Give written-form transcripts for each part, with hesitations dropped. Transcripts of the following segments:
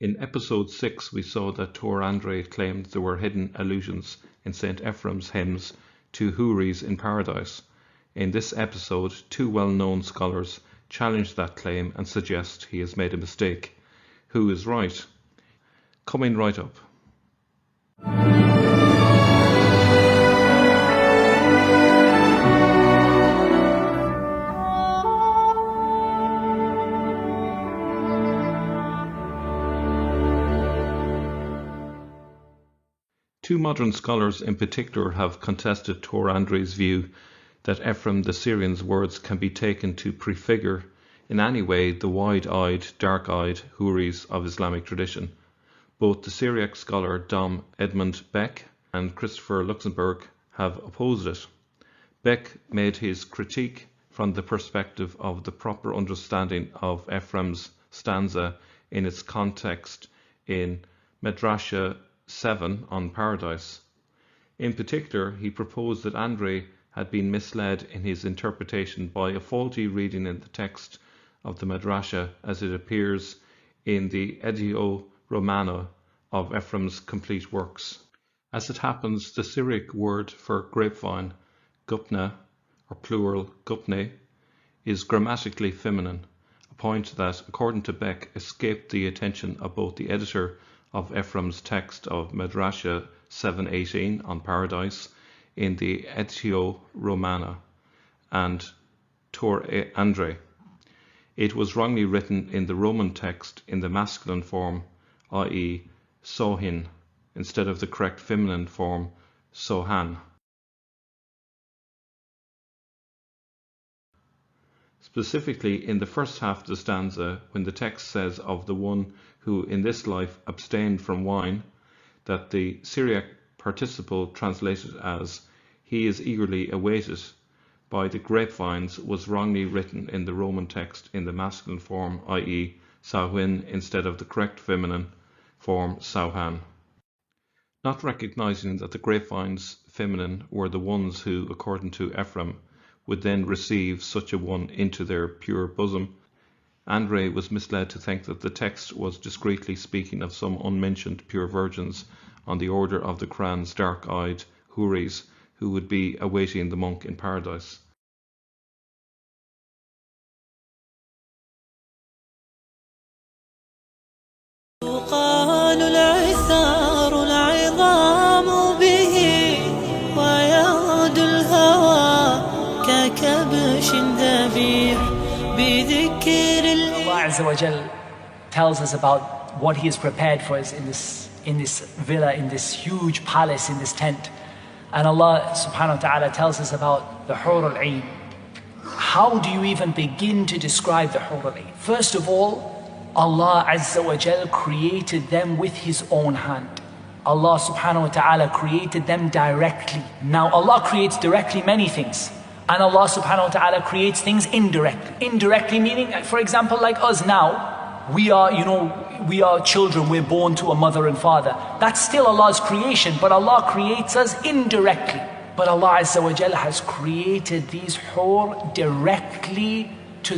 In episode 6 we saw that Tor Andrae claimed there were hidden allusions in St Ephrem's hymns to Huris in paradise. In this episode, two well-known scholars challenge that claim and suggest he has made a mistake. Who is right? Coming right up. Two modern scholars in particular have contested Tor Andrae's view that Ephrem the Syrian's words can be taken to prefigure in any way the wide-eyed, dark-eyed Huris of Islamic tradition. Both the Syriac scholar Dom Edmund Beck and Christopher Luxemburg have opposed it. Beck made his critique from the perspective of the proper understanding of Ephrem's stanza in its context in Midrasha 7 on paradise. In particular, he proposed that Andrae had been misled in his interpretation by a faulty reading in the text of the Midrasha as it appears in the Editio Romana of Ephrem's complete works. As it happens, the Syriac word for grapevine, gupna, or plural gupne, is grammatically feminine, a point that, according to Beck, escaped the attention of both the editor of Ephrem's text of Midrasha 7:18 on paradise in the Editio Romana and Tor Andrae. It was wrongly written in the Roman text in the masculine form, i.e. sohin, instead of the correct feminine form, sohan. Specifically, in the first half of the stanza, when the text says of the one who in this life abstained from wine, that the Syriac participle translated as he is eagerly awaited by the grapevines was wrongly written in the Roman text in the masculine form, i.e. sawhin, instead of the correct feminine form, sawhan. Not recognizing that the grapevines feminine were the ones who, according to Ephrem, would then receive such a one into their pure bosom, Andrae was misled to think that the text was discreetly speaking of some unmentioned pure virgins on the order of the Quran's dark-eyed Huris who would be awaiting the monk in paradise. Allah Azza wa Jal tells us about what He has prepared for us in this villa, in this huge palace, in this tent. And Allah subhanahu wa ta'ala tells us about the Hur al-Ain. How do you even begin to describe the Hur al-Ain? First of all, Allah Azza wa Jal created them with His own hand. Allah subhanahu wa ta'ala created them directly. Now Allah creates directly many things. And Allah subhanahu wa ta'ala creates things indirectly. Indirectly meaning, for example, like us now, we are children, we're born to a mother and father. That's still Allah's creation, but Allah creates us indirectly. But Allah Azza wa Jalla has created these hur directly to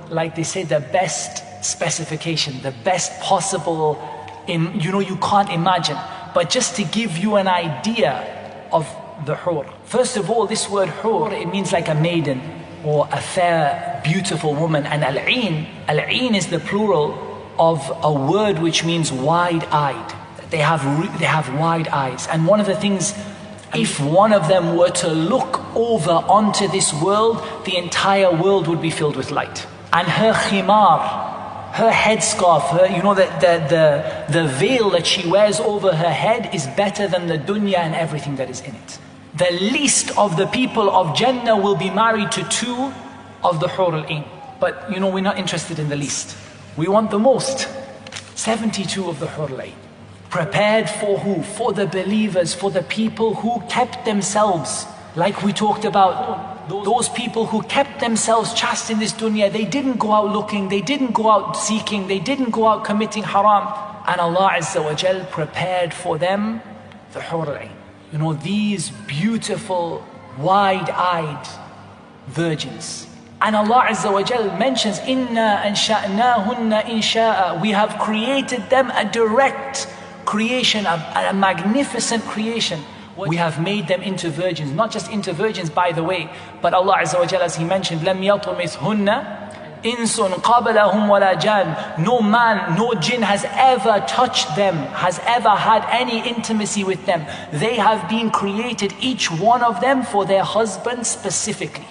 like they say, the best specification, the best possible, you can't imagine. But just to give you an idea of the hur. First of all, this word hur, it means like a maiden or a fair, beautiful woman. And al-ain is the plural of a word which means wide-eyed. They have wide eyes. And one of the things, if one of them were to look over onto this world, the entire world would be filled with light. And her khimar, her headscarf, the veil that she wears over her head is better than the dunya and everything that is in it. The least of the people of Jannah will be married to two of the Hur al-Ain. But we're not interested in the least. We want the most. 72 of the Hur al-Ain. Prepared for who? For the believers, for the people who kept themselves, like we talked about, those people who kept themselves chaste in this dunya. They didn't go out looking, they didn't go out seeking, they didn't go out committing haram. And Allah Azza wa Jal prepared for them the Hur al-Ain. These beautiful, wide-eyed virgins. And Allah Azza wa Jal mentions, Inna ansha'nahunna insha'a. We have created them a direct creation, a magnificent creation. We have made them into virgins, not just into virgins by the way, but Allah Azza wa Jal, as He mentioned, لَمْ يَطْمِثْهُنَّ إِنسٌ قَبْلَهُمْ وَلَا جَانٌ. No man, no jinn has ever touched them, has ever had any intimacy with them. They have been created, each one of them, for their husband specifically.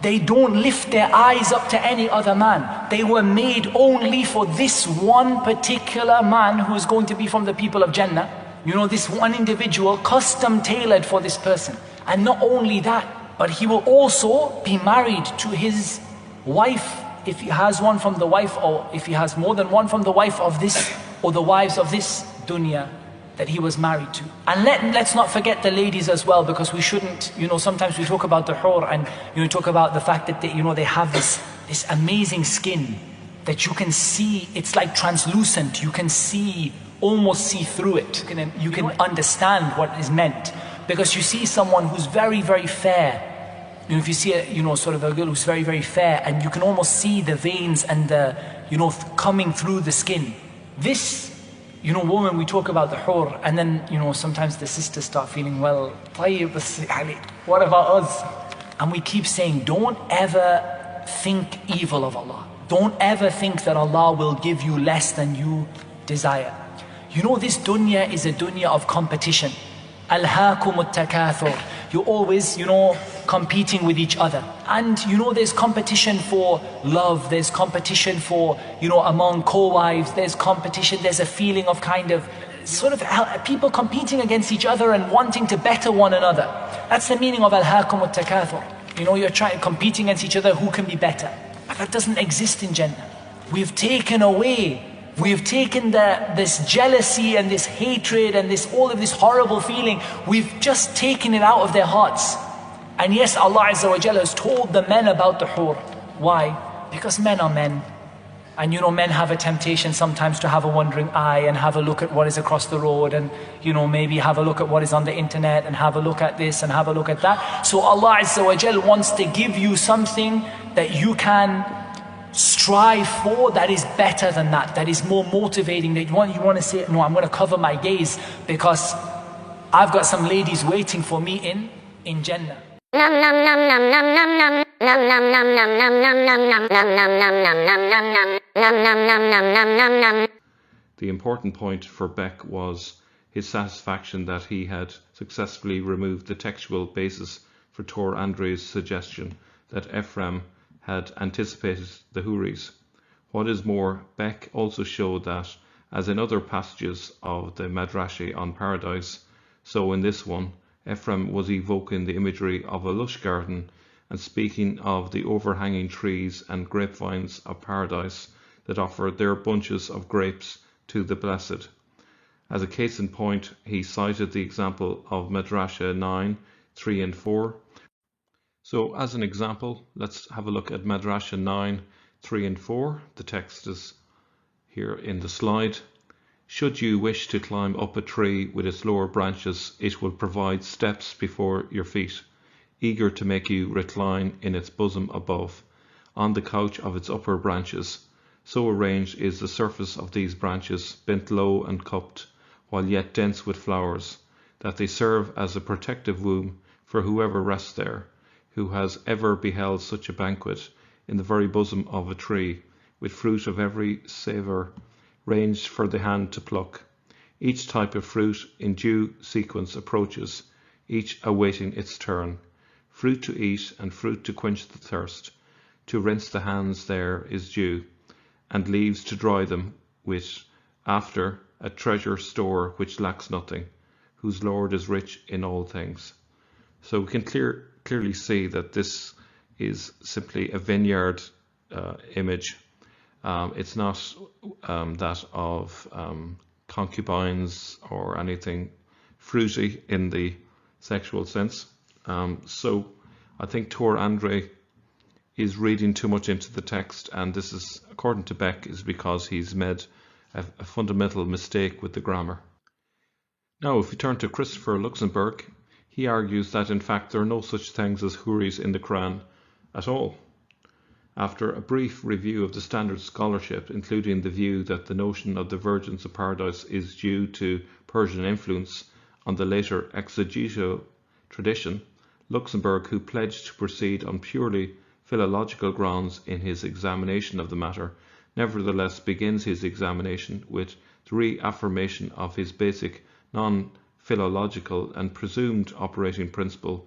They don't lift their eyes up to any other man. They were made only for this one particular man who is going to be from the people of Jannah. You know, this one individual, custom tailored for this person. And not only that, but he will also be married to his wife, if he has one from the wife, or if he has more than one from the wife of this, or the wives of this dunya that he was married to. And let's not forget the ladies as well, because we shouldn't, you know, sometimes we talk about the hur and, you know, talk about the fact that they, you know, they have this amazing skin that you can see, it's like translucent, you can see, almost see through it. You can understand what is meant. Because you see someone who's very, very fair. You know, if you see a, you know, sort of a girl who's very, very fair, and you can almost see the veins and the, you know, coming through the skin. This, you know, woman, we talk about the hur, and then, you know, sometimes the sisters start feeling, well, what about us? And we keep saying, don't ever think evil of Allah. Don't ever think that Allah will give you less than you desire. You know, this dunya is a dunya of competition. Alhaakumut takathur. You're always, you know, competing with each other. And, you know, there's competition for love. There's competition for, you know, among co-wives. There's competition. There's a feeling of kind of, sort of people competing against each other and wanting to better one another. That's the meaning of alhaakumut takathur. You know, you're competing against each other, who can be better. But that doesn't exist in Jannah. We've taken this jealousy and this hatred and all of this horrible feeling, we've just taken it out of their hearts. And yes, Allah Azza wa Jalla has told the men about the hur. Why? Because men are men. And you know, men have a temptation sometimes to have a wandering eye and have a look at what is across the road, and you know, maybe have a look at what is on the internet and have a look at this and have a look at that. So Allah Azza wa Jalla wants to give you something that you can strive for, that is better than that is more motivating, that you want to say, no, I'm going to cover my gaze because I've got some ladies waiting for me in Jannah. The important point for Beck was his satisfaction that he had successfully removed the textual basis for Tor Andrae's suggestion that Ephrem had anticipated the Huris. What is more, Beck also showed that, as in other passages of the Madrashi on paradise, so in this one, Ephrem was evoking the imagery of a lush garden and speaking of the overhanging trees and grapevines of paradise that offer their bunches of grapes to the blessed. As a case in point, he cited the example of Madrasha 9, 3 and 4. So as an example, let's have a look at Madrasha 9, 3 and 4. The text is here in the slide. Should you wish to climb up a tree with its lower branches, it will provide steps before your feet, eager to make you recline in its bosom above, on the couch of its upper branches. So arranged is the surface of these branches, bent low and cupped, while yet dense with flowers, that they serve as a protective womb for whoever rests there, who has ever beheld such a banquet in the very bosom of a tree, with fruit of every savour ranged for the hand to pluck. Each type of fruit in due sequence approaches, each awaiting its turn. Fruit to eat and fruit to quench the thirst. To rinse the hands there is due, and leaves to dry them with, after, a treasure store which lacks nothing, whose Lord is rich in all things. So we can clearly see that this is simply a vineyard image. It's not that of concubines or anything fruity in the sexual sense. So I think Tor Andrae is reading too much into the text, and this is, according to Beck, is because he's made a fundamental mistake with the grammar. Now, if we turn to Christopher Luxemburg, he argues that in fact there are no such things as Huris in the Quran at all. After a brief review of the standard scholarship, including the view that the notion of the virgins of paradise is due to Persian influence on the later exegetical tradition, Luxemburg, who pledged to proceed on purely philological grounds in his examination of the matter, nevertheless begins his examination with the reaffirmation of his basic non-philological and presumed operating principle.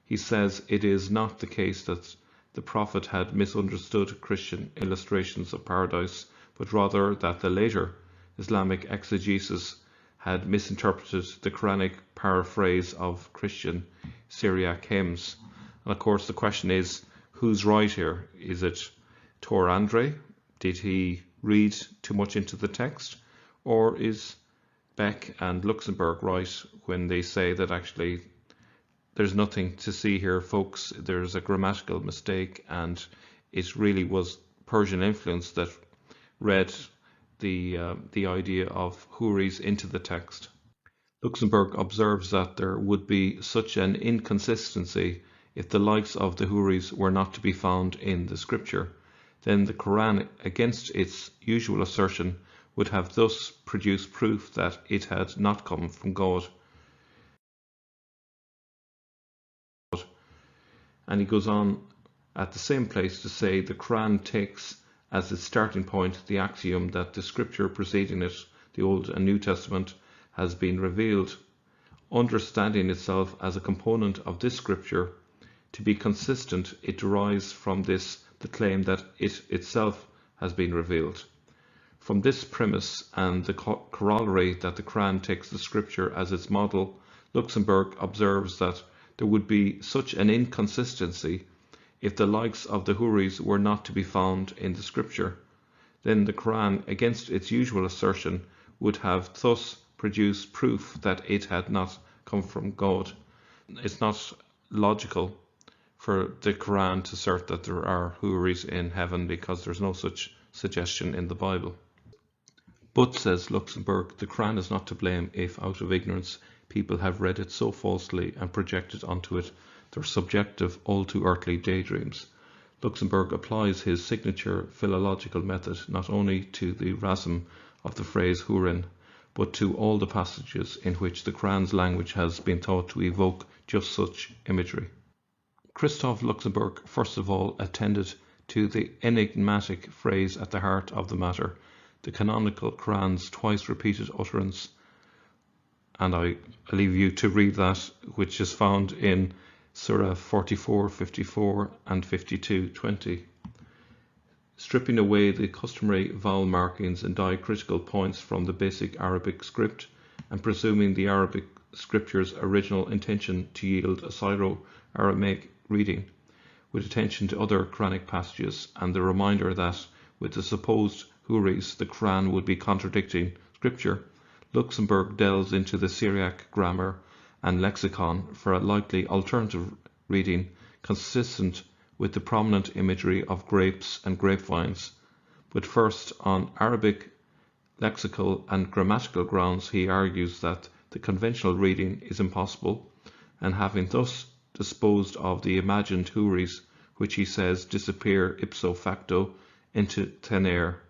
He says it is not the case that the Prophet had misunderstood Christian illustrations of paradise, but rather that the later Islamic exegesis had misinterpreted the Quranic paraphrase of Christian Syriac hymns. And of course the question is, who's right here? Is it Tor Andrae? Did he read too much into the text? Or is Beck and Luxemburg right when they say that actually there's nothing to see here, folks, there's a grammatical mistake, and it really was Persian influence that read the idea of Huris into the text. Luxemburg observes that there would be such an inconsistency if the likes of the Huris were not to be found in the scripture. Then the Quran, against its usual assertion, would have thus produced proof that it had not come from God. And he goes on at the same place to say the Quran takes as its starting point the axiom that the scripture preceding it, the Old and New Testament, has been revealed, understanding itself as a component of this scripture. To be consistent, it derives from this the claim that it itself has been revealed. From this premise and the corollary that the Quran takes the scripture as its model, Luxemburg observes that there would be such an inconsistency if the likes of the Huris were not to be found in the scripture. Then the Quran, against its usual assertion, would have thus produced proof that it had not come from God. It's not logical for the Quran to assert that there are Huris in heaven, because there's no such suggestion in the Bible. But, says Luxemburg, the Quran is not to blame if, out of ignorance, people have read it so falsely and projected onto it their subjective, all-too-earthly daydreams. Luxemburg applies his signature philological method not only to the rasm of the phrase Hurin, but to all the passages in which the Quran's language has been thought to evoke just such imagery. Christoph Luxemburg first of all attended to the enigmatic phrase at the heart of the matter, the canonical Quran's twice repeated utterance, and I leave you to read that, which is found in Surah 44:54 and 52:20. Stripping away the customary vowel markings and diacritical points from the basic Arabic script, and presuming the Arabic scripture's original intention to yield a Syro-Aramaic reading, with attention to other Quranic passages, and the reminder that, with the supposed Huris, the Quran would be contradicting scripture, Luxemburg delves into the Syriac grammar and lexicon for a likely alternative reading consistent with the prominent imagery of grapes and grapevines. But first, on Arabic lexical and grammatical grounds, he argues that the conventional reading is impossible, and having thus disposed of the imagined Huris, which he says disappear ipso facto into thin air,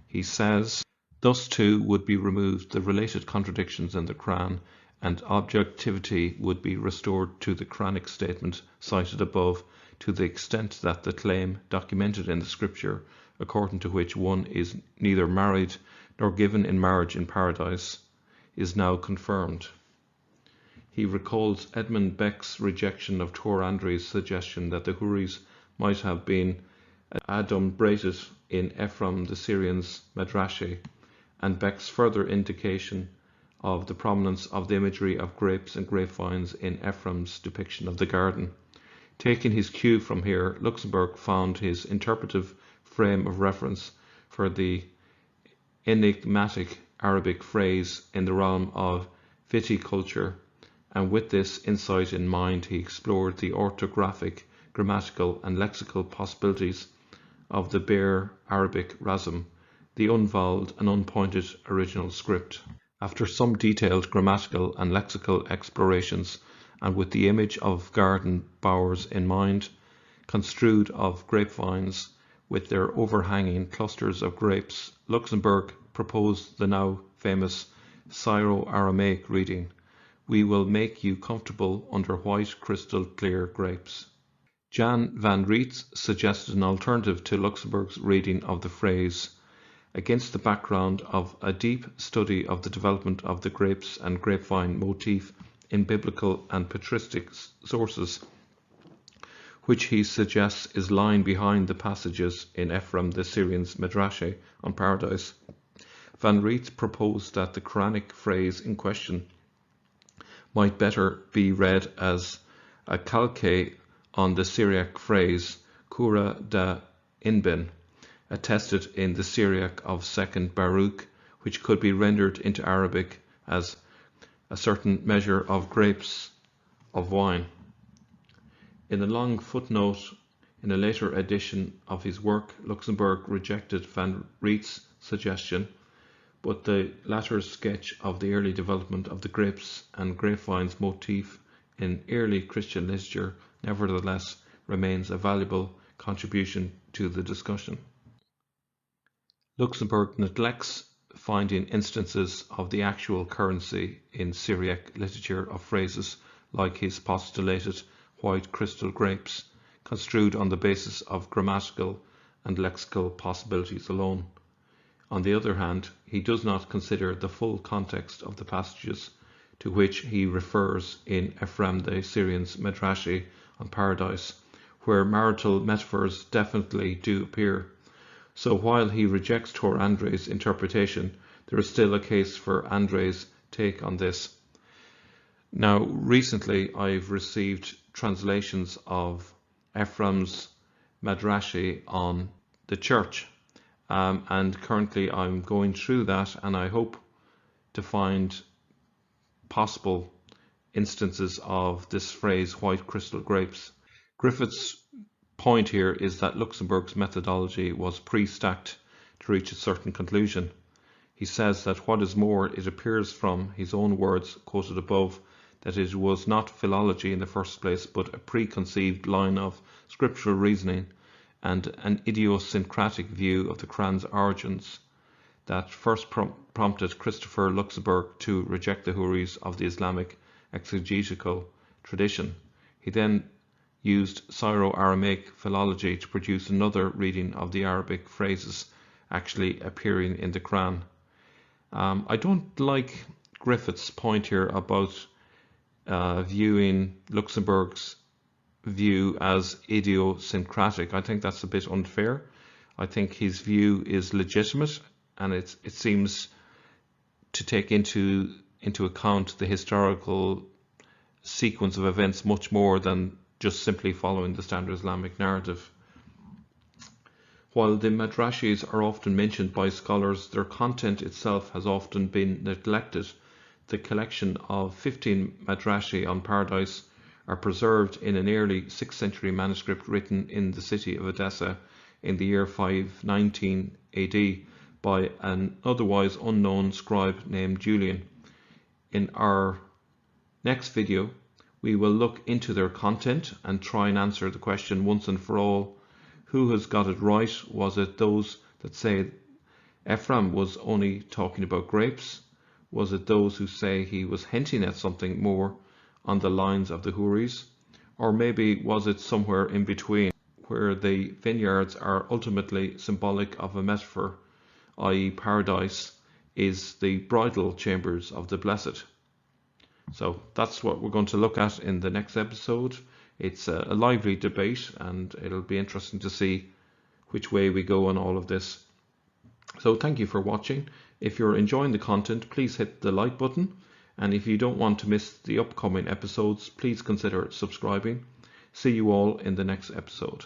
he says, thus too would be removed the related contradictions in the Quran, and objectivity would be restored to the Quranic statement cited above, to the extent that the claim documented in the scripture, according to which one is neither married nor given in marriage in paradise, is now confirmed. He recalls Edmund Beck's rejection of Tor Andrae's suggestion that the Huris might have been adumbrated in Ephrem the Syrian's Madrashe, and Beck's further indication of the prominence of the imagery of grapes and grapevines in Ephrem's depiction of the garden. Taking his cue from here, Luxemburg found his interpretive frame of reference for the enigmatic Arabic phrase in the realm of viticulture, and with this insight in mind he explored the orthographic, grammatical and lexical possibilities of the bare Arabic rasm, the unvoweled and unpointed original script. After some detailed grammatical and lexical explorations, and with the image of garden bowers in mind, construed of grapevines, with their overhanging clusters of grapes, Luxembourg proposed the now famous Syro-Aramaic reading, "We will make you comfortable under white crystal clear grapes." Jan van Riet suggested an alternative to Luxembourg's reading of the phrase, against the background of a deep study of the development of the grapes and grapevine motif in biblical and patristic sources, which he suggests is lying behind the passages in Ephrem the Syrian's Midrash on paradise. Van Riet proposed that the Quranic phrase in question might better be read as a calque on the Syriac phrase Kura da Inbin, attested in the Syriac of 2nd Baruch, which could be rendered into Arabic as a certain measure of grapes of wine. In a long footnote in a later edition of his work, Luxembourg rejected Van Riet's suggestion, but the latter's sketch of the early development of the grapes and grapevines motif in early Christian literature nevertheless remains a valuable contribution to the discussion. Luxembourg neglects finding instances of the actual currency in Syriac literature of phrases like his postulated white crystal grapes, construed on the basis of grammatical and lexical possibilities alone. On the other hand, he does not consider the full context of the passages to which he refers in Ephrem the Syrian's Midrash on paradise, where marital metaphors definitely do appear. So while he rejects Tor Andrae's interpretation, there is still a case for Andrae's take on this. Now, recently I've received translations of Ephrem's Midrash on the church, and currently I'm going through that, and I hope to find possible instances of this phrase, white crystal grapes. Griffith's point here is that Luxembourg's methodology was pre-stacked to reach a certain conclusion. He says that what is more, it appears from his own words quoted above that it was not philology in the first place, but a preconceived line of scriptural reasoning and an idiosyncratic view of the Quran's origins that first prompted Christopher Luxembourg to reject the Huris of the Islamic exegetical tradition. He then used Syro-Aramaic philology to produce another reading of the Arabic phrases actually appearing in the Quran. I don't like Griffith's point here about viewing Luxembourg's view as idiosyncratic. I think that's a bit unfair. I think his view is legitimate, and it seems to take into account the historical sequence of events much more than just simply following the standard Islamic narrative. While the Midrashis are often mentioned by scholars, their content itself has often been neglected. The collection of 15 Midrashi on paradise are preserved in an early 6th century manuscript written in the city of Edessa in the year 519 AD by an otherwise unknown scribe named Julian. In our next video, we will look into their content and try and answer the question once and for all: who has got it right? Was it those that say Ephrem was only talking about grapes? Was it those who say he was hinting at something more on the lines of the Huris? Or maybe was it somewhere in between, where the vineyards are ultimately symbolic of a metaphor, i.e. paradise is the bridal chambers of the blessed? So that's what we're going to look at in the next episode. It's a lively debate, and it'll be interesting to see which way we go on all of this. So thank you for watching. If you're enjoying the content, please hit the like button, and if you don't want to miss the upcoming episodes, please consider subscribing. See you all in the next episode.